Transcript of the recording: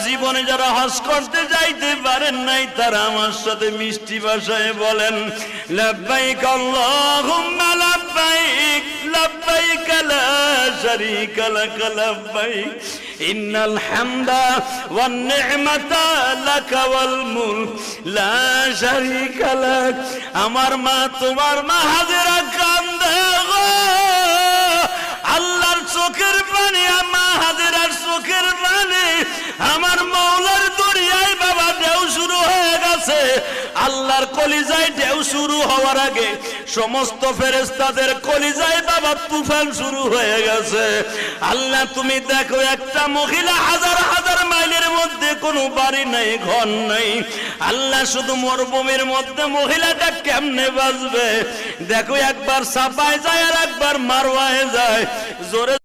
জীবনে যারা হজ করতে যাইতে পারেন নাই তারা আমার সাথে মিষ্টি ভাষায় বলেন লাব্বাইক আল্লাহুম্মা লাব্বাইক লাব্বাইক লা শারীকা লাক লাব্বাইক ইন্নাল হামদা ওয়ান নি'মাতা লাকা ওয়াল মুলক লা শারীকা লাক। আমার মা তোমার মা হাজেরা কান্দে গো, আল্লাহর চোখের পানি, মা হাজেরার চোখের পানি আমার মওলার দরিয়ায় বাবা ঢেউ শুরু হয়ে গেছে। আল্লাহর কলিজায় ঢেউ শুরু হওয়ার আগে সমস্ত ফেরেশতাদের কলিজায় বাবা তুফান শুরু হয়ে গেছে। আল্লাহ তুমি দেখো, একটা মহিলা হাজার হাজার মাইলের মধ্যে কোনো বাড়ি নাই, ঘর নাই। আল্লাহ শুধু মরুভূমির মধ্যে মহিলাটা কেমনে বাঁচবে? দেখো, একবার সাফায় যায় আর একবার মারওয়ায় যায়। জোরে